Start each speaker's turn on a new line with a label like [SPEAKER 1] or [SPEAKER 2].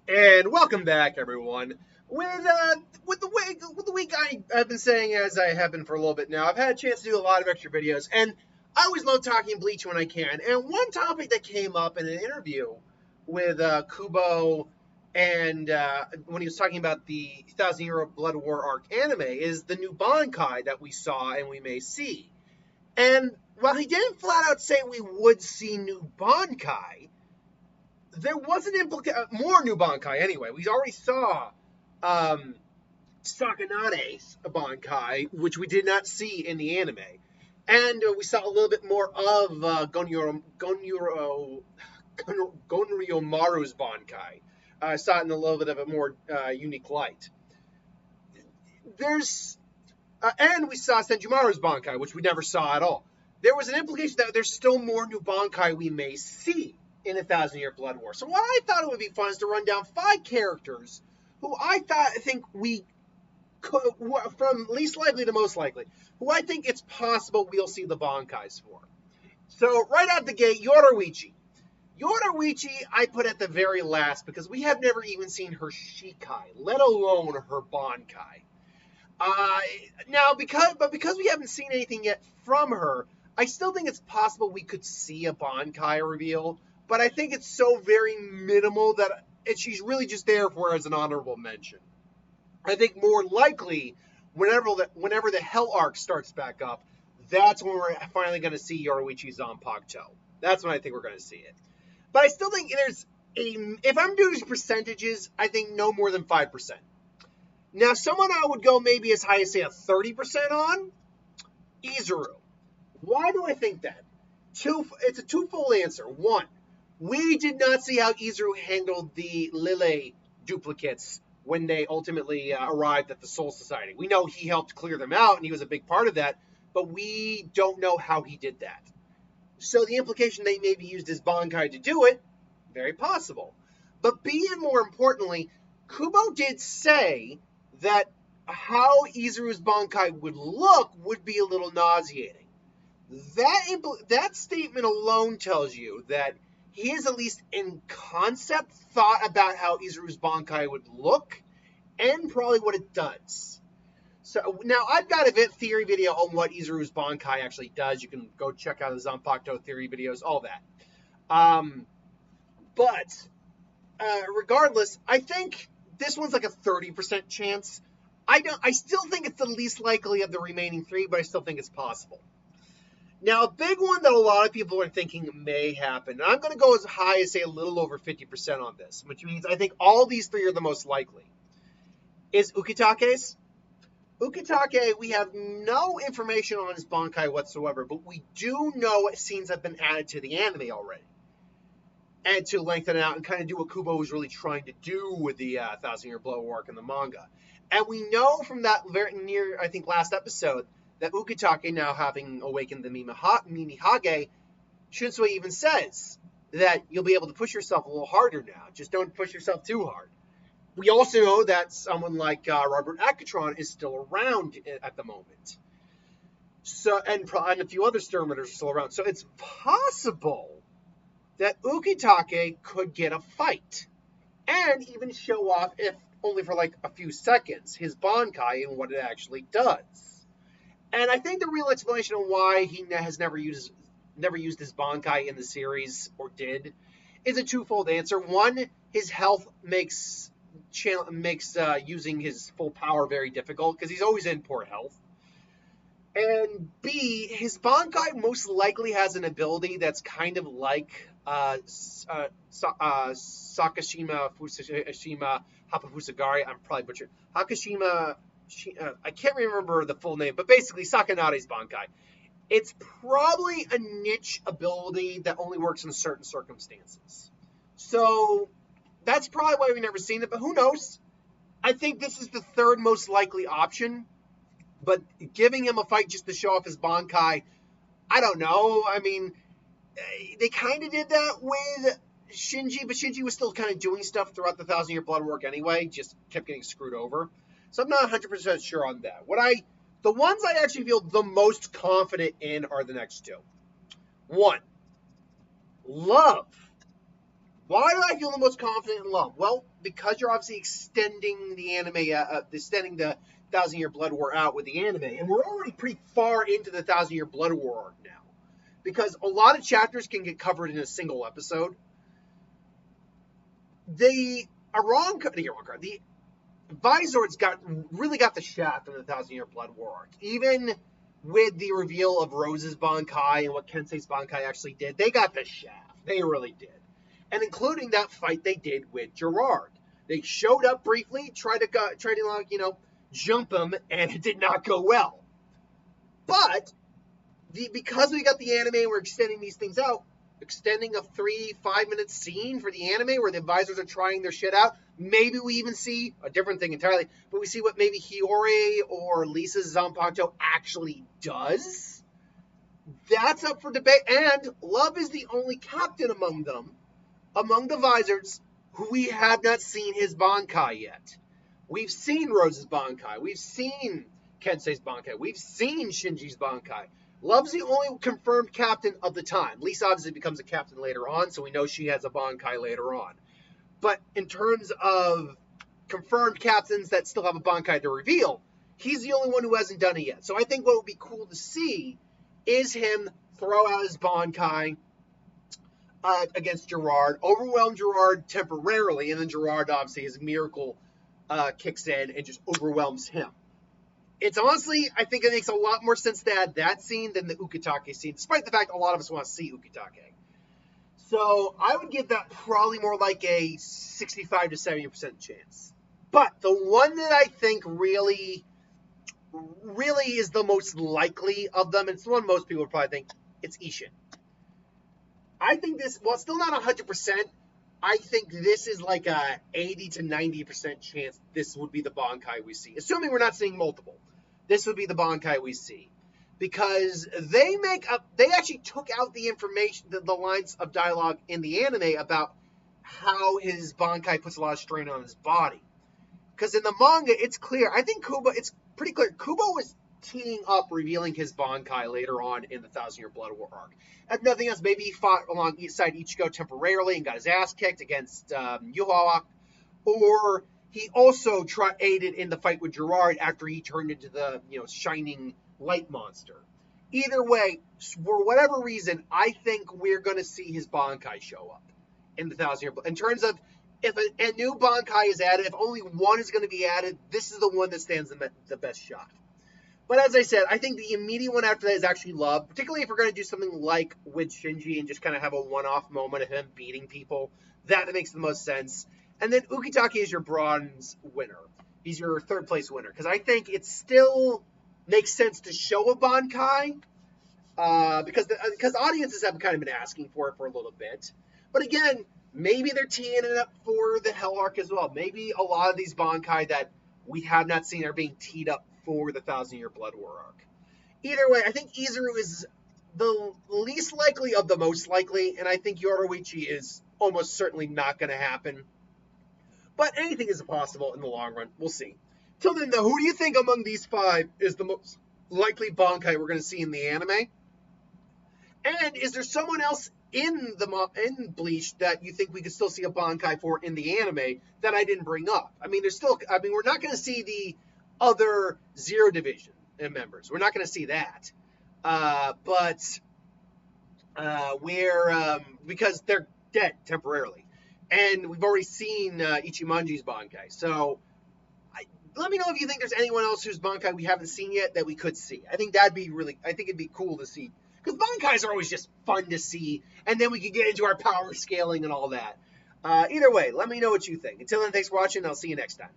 [SPEAKER 1] And welcome back, everyone. With the week I've been saying, as I have been for a little bit now, I've had a chance to do a lot of extra videos, and I always love talking Bleach when I can. And one topic that came up in an interview with Kubo, and when he was talking about the Thousand Year Blood War arc anime, is the new Bankai that we saw and we may see. And while he didn't flat out say we would see new Bankai, there was an more new Bankai anyway. We already saw um, Sakanade's Bankai, which we did not see in the anime. And we saw a little bit more of Gonryomaru's Bankai. Saw it in a little bit of a more unique light. And we saw Senjumaru's Bankai, which we never saw at all. There was an implication that there's still more new Bankai we may see in a Thousand Year Blood War. So what I thought it would be fun is to run down 5 characters who I think we could, from least likely to most likely, who I think it's possible we'll see the Bankais for. So right out the gate, Yoruichi. Yoruichi I put at the very last because we have never even seen her Shikai, let alone her Bankai. Now, because we haven't seen anything yet from her, I still think it's possible we could see a Bankai reveal, but I think it's so very minimal that she's really just there for as an honorable mention. I think more likely, whenever the Hell Arc starts back up, that's when we're finally going to see Yoruichi Zanpakuto. That's when I think we're going to see it. But I still think if I'm doing percentages, I think no more than 5%. Now, someone I would go maybe as high as, say, a 30% on, Izuru. Why do I think that? It's a twofold answer. One, we did not see how Izuru handled the Lille duplicates when they ultimately arrived at the Soul Society. We know he helped clear them out, and he was a big part of that, but we don't know how he did that. So the implication they maybe used his Bankai to do it, very possible. But B, and more importantly, Kubo did say that how Izuru's Bankai would look would be a little nauseating. That statement alone tells you that he has, at least in concept, thought about how Izuru's Bankai would look and probably what it does. So now I've got a theory video on what Izuru's Bankai actually does. You can go check out the Zanpakuto theory videos, all that. But regardless, I think this one's like a 30% chance. I still think it's the least likely of the remaining 3, but I still think it's possible. Now, a big one that a lot of people are thinking may happen, and I'm going to go as high as, say, a little over 50% on this, which means I think all these 3 are the most likely, is Ukitake's. Ukitake, we have no information on his Bankai whatsoever, but we do know what scenes have been added to the anime already. And to lengthen it out and kind of do what Kubo was really trying to do with the Thousand Year Blood War arc in the manga. And we know from that very near, I think, last episode, that Ukitake, now having awakened the Mimihage, Shunsui even says that you'll be able to push yourself a little harder now. Just don't push yourself too hard. We also know that someone like Robert Akatron is still around at the moment. So, and a few other Sturmers are still around. So it's possible that Ukitake could get a fight and even show off, if only for like a few seconds, his Bankai and what it actually does. And I think the real explanation of why he has never used his Bankai in the series, or did, is a twofold answer. One, his health makes using his full power very difficult because he's always in poor health. And B, his Bankai most likely has an ability that's kind of like Sakashima Fushima Hapafusagari. I'm probably butchering. Hakashima, I can't remember the full name, but basically Sakanade's Bankai. It's probably a niche ability that only works in certain circumstances. So that's probably why we've never seen it, but who knows? I think this is the 3rd most likely option. But giving him a fight just to show off his Bankai, I don't know. I mean, they kind of did that with Shinji, but Shinji was still kind of doing stuff throughout the Thousand Year Blood War anyway, just kept getting screwed over. So I'm not 100% sure on that. The ones I actually feel the most confident in are the next 2. 1, Love. Why do I feel the most confident in Love? Well, because you're obviously extending the anime, extending the Thousand Year Blood War out with the anime, and we're already pretty far into the Thousand Year Blood War arc now, because a lot of chapters can get covered in a single episode. The Vizords really got the shaft in the Thousand Year Blood War arc, even with the reveal of Rose's Bankai and what Kensei's Bankai actually did. They got the shaft. They really did. And including that fight they did with Gerard. They showed up briefly, tried to jump him, and it did not go well. But because we got the anime and we're extending these things out, extending a 3-5 minute scene for the anime where the advisors are trying their shit out, maybe we even see a different thing entirely, but we see what maybe Hiyori or Lisa Zanpakuto actually does. That's up for debate, and Love is the only captain among them, among the Vizards, who we have not seen his Bankai yet. We've seen Rose's Bankai. We've seen Kensei's Bankai. We've seen Shinji's Bankai. Love's the only confirmed captain of the time. Lisa obviously becomes a captain later on, so we know she has a Bankai later on. But in terms of confirmed captains that still have a Bankai to reveal, he's the only one who hasn't done it yet. So I think what would be cool to see is him throw out his Bankai against Gerard, overwhelm Gerard temporarily, and then Gerard, obviously, his miracle kicks in and just overwhelms him. It's honestly, I think it makes a lot more sense to add that scene than the Ukitake scene, despite the fact a lot of us want to see Ukitake. So I would give that probably more like a 65 to 70% chance. But the one that I think really is the most likely of them, and it's the one most people would probably think, it's Ishin. I think this, while still not 100%, I think this is like a 80 to 90% chance this would be the Bankai we see. Assuming we're not seeing multiple. This would be the Bankai we see. Because they actually took out the information, the lines of dialogue in the anime about how his Bankai puts a lot of strain on his body. Because in the manga, it's clear. I think it's pretty clear. Kubo was teeing up revealing his Bankai later on in the Thousand Year Blood War arc. If nothing else, maybe he fought alongside Ichigo temporarily and got his ass kicked against Yuhawak. Or he also aided in the fight with Gerard after he turned into the shining light monster. Either way, for whatever reason, I think we're going to see his Bankai show up in the Thousand Year Blood. In terms of if a new Bankai is added, if only one is going to be added, this is the one that stands the best shot. But as I said, I think the immediate one after that is actually Love, particularly if we're going to do something like with Shinji and just kind of have a one-off moment of him beating people. That makes the most sense. And then Ukitake is your bronze winner. He's your third-place winner. Because I think it still makes sense to show a Bankai. Because audiences have kind of been asking for it for a little bit. But again, maybe they're teeing it up for the Hell Arc as well. Maybe a lot of these Bankai that we have not seen are being teed up for the Thousand Year Blood War arc. Either way, I think Izuru is the least likely of the most likely, and I think Yoruichi is almost certainly not going to happen. But anything is possible in the long run. We'll see. Till then, though, who do you think among these five is the most likely Bankai we're going to see in the anime? And is there someone else in Bleach that you think we could still see a Bankai for in the anime that I didn't bring up? We're not going to see the other Zero Division members. We're not going to see that. Because they're dead temporarily. And we've already seen Ichimonji's Bankai. So let me know if you think there's anyone else whose Bankai we haven't seen yet that we could see. I think it'd be cool to see. Because Bankais are always just fun to see. And then we can get into our power scaling and all that. Either way, let me know what you think. Until then, thanks for watching. I'll see you next time.